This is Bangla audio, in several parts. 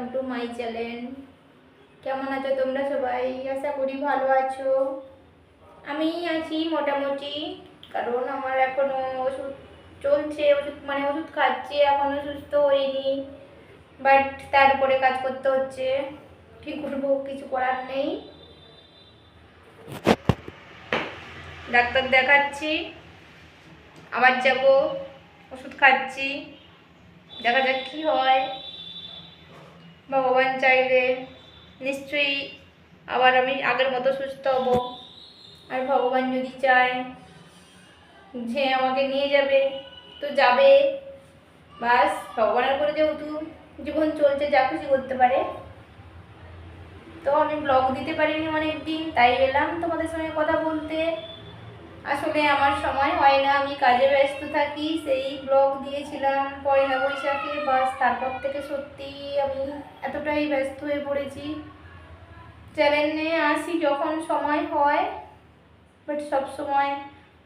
Welcome to my channel. কেমন আছো তোমরা সবাই? আশা করি ভালো আছো। আমি আছি মোটামুটি, কারণ আমার এখনো ওষুধ চলছে, ওষুধ খাচ্ছি, এখনো সুস্থ হইনি। বাট তারপরে কাজ করতে হচ্ছে, কি করবো, কিছু করার নেই। ডাক্তার দেখাচ্ছি, আবার যাব, ওষুধ খাচ্ছি, দেখা যাক কি হয়। ভগবান চাইলে নিশ্চয়ই আবার আমি আগের মতো সুস্থ হব। আর ভগবান যদি চায় যে আমাকে নিয়ে যাবে তো যাবে। বাস, ভগবানের করে যেহেতু জীবন চলছে, যা খুশি করতে পারে। তো আমি ব্লগ দিতে পারিনি অনেক দিন, তাই এলাম তোমাদের সঙ্গে কথা বলতে। আসলে আমার সময় হয় না, আমি কাজে ব্যস্ত থাকি। সেই ব্লগ দিয়েছিলাম পয়লা বৈশাখে, বাস তারপর থেকে সত্যি আমি এতটাই ব্যস্ত হয়ে পড়েছি। চ্যানেল নিয়ে আসি যখন সময় হয়, বাট সব সময়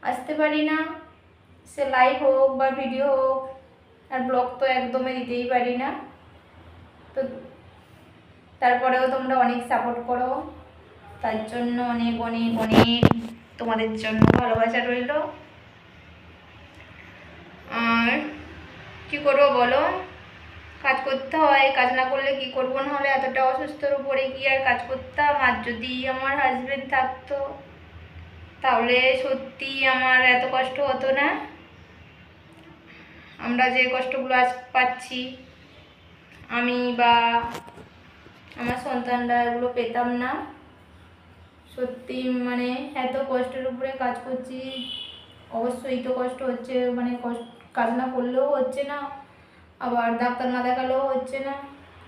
আসতে পারি না। সে লাইভ হোক বা ভিডিও হোক, আর ব্লগ তো একদমই দিতেই পারি না। তো তারপরেও তোমরা অনেক সাপোর্ট করো, তার জন্য অনেক অনেক অনেক তোমাদের জন্য ভালোবাসা রইল। আর কি করবো বলো, কাজ করতে হয়, কাজ না করলে কি করবো, না হলে এতটা অসুস্থর উপরে কি আর কাজ করতাম? আর যদি আমার হাজবেন্ড থাকতো তাহলে সত্যি আমার এত কষ্ট হতো না। আমরা যে কষ্টগুলো আজ পাচ্ছি, আমি বা আমার সন্তানরা এগুলো পেতাম না। সত্যি মানে এত কষ্টের উপরে কাজ করছি, অবশ্যই তো কষ্ট হচ্ছে, মানে কাজ না করলেও হচ্ছে না, আবার ডাক্তার না দেখালেও হচ্ছে না।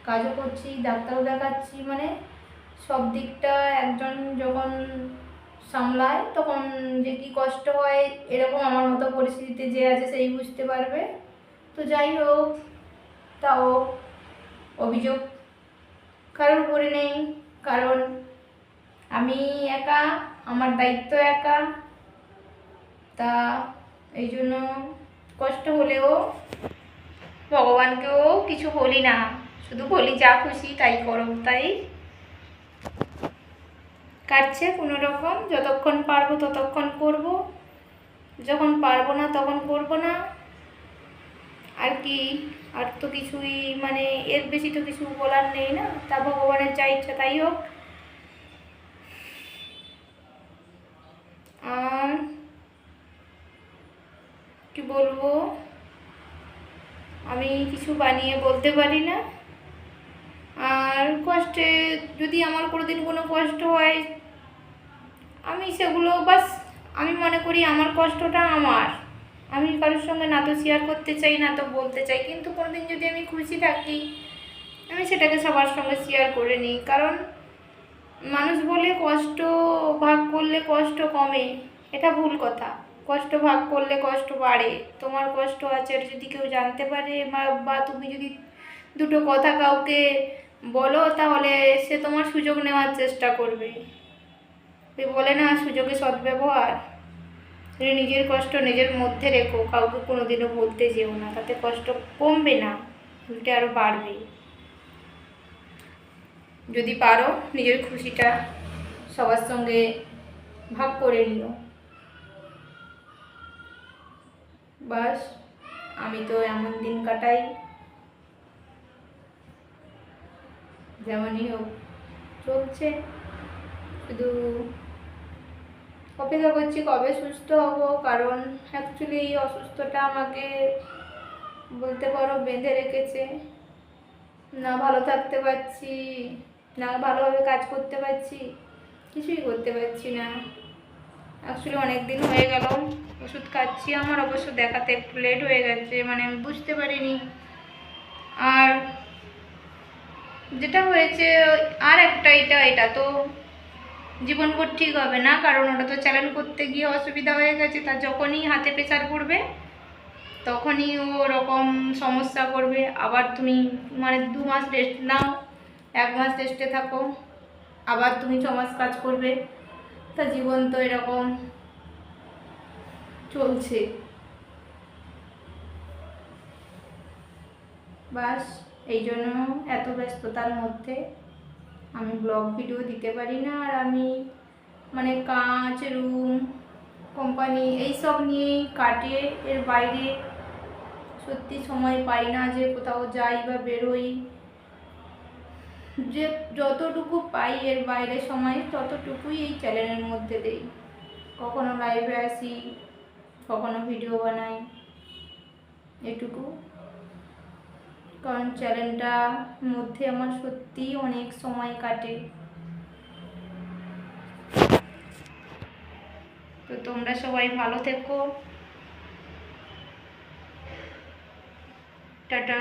কাজও করছি, ডাক্তারও দেখাচ্ছি, মানে সব দিকটা একজন যখন সামলায় তখন যে কি কষ্ট হয়, এরকম আমার মতো পরিস্থিতিতে যে আছে সেই বুঝতে পারবে। তো যাই হোক, তাও অভিযোগ কারোর উপরে নেই, কারণ আমি একা, আমার দায়িত্ব একা। তা এই জন্য কষ্ট হলেও ভগবানকেও কিছু বলি না, শুধু বলি যা খুশি তাই করো। তাই কাটছে কোনো রকম, যতক্ষণ পারবো ততক্ষণ করব, যখন পারবো না তখন করব না। আর কি, আর তো কিছুই মানে এর বেশি তো কিছু বলার নেই না। তা ভগবানের যা ইচ্ছা তাই হোক। আর কি বলবো, আমি কিছু বানিয়ে বলতে পারি না। আর কষ্টে যদি আমার কোনোদিন কোনো কষ্ট হয়, আমি সেগুলো বাস, আমি মনে করি আমার কষ্টটা আমার, আমি কারোর সঙ্গে না তো শেয়ার করতে চাই না তো বলতে চাই। কিন্তু কোনোদিন যদি আমি খুশি থাকি, আমি সেটাকে সবার সঙ্গে শেয়ার করে নিই। কারণ মানুষ বলে কষ্ট ভাগ করলে কষ্ট কমে, এটা ভুল কথা। কষ্ট ভাগ করলে কষ্ট বাড়ে। তোমার কষ্ট আছে আর যদি কেউ জানতে পারে, বা তুমি যদি দুটো কথা কাউকে বলো, তাহলে সে তোমার সুযোগ নেওয়ার চেষ্টা করবে। বলে না, সুযোগে সদ্ব্যবহার। তুমি নিজের কষ্ট নিজের মধ্যে রেখো, কাউকে কোনোদিনও বলতে যেও না, তাতে কষ্ট কমবে না, উল্টে আরও বাড়বে। যদি পারো নিজের খুশিটা সবার সঙ্গে ভাগ করে নিও। বাস, আমি তো এমন দিন কাটাই, যেমনই হোক চলছে। শুধু অপেক্ষা করছি কবে সুস্থ হব, কারণ অ্যাকচুয়ালি এই অসুস্থতা আমাকে বলতে পারো বেঁধে রেখেছে। না ভালো থাকতে পারছি, না ভালোভাবে কাজ করতে পারছি, কিছুই করতে পারছি না। অ্যাকচুয়ালি অনেক দিন হয়ে গেল ওষুধ খাচ্ছি, আমার অবশ্য দেখাতে একটু লেট হয়ে গেছে, মানে আমি বুঝতে পারিনি। আর যেটা হয়েছে আর একটা, এটা তো জীবনভর ঠিক হবে না, কারণ ওটা তো চ্যালেঞ্জ করতে গিয়ে অসুবিধা হয়ে গেছে। তার যখনই হাতে প্রেসার পড়বে তখনই ও ওরকম সমস্যা করবে। আবার তুমি মানে 2 মাস রেস্ট নাও, 1 মাস রেস্টে থাকো, আবার তুমি 6 মাস কাজ করবে। তা জীবন তো এরকম চলছে। বাস, এই জন্য এত ব্যস্ততার মধ্যে আমি ব্লগ ভিডিও দিতে পারি না। আর আমি মানে কাজ, রুম, কোম্পানি এইসব নিয়েই কাটে। এর বাইরে সত্যি সময় পাই না যে কোথাও যাই বা বেরোই। যে যতটুকু পাই এর বাইরে সময় ততটুকুই এই চ্যানেলের মধ্যে দেই। কখনো লাইভে আসি, কখনো ভিডিও বানাই, এটুকু। কারণ চ্যানেলটার মধ্যে আমার সত্যি অনেক সময় কাটে। তো তোমরা সবাই ভালো থেকো। টাটা।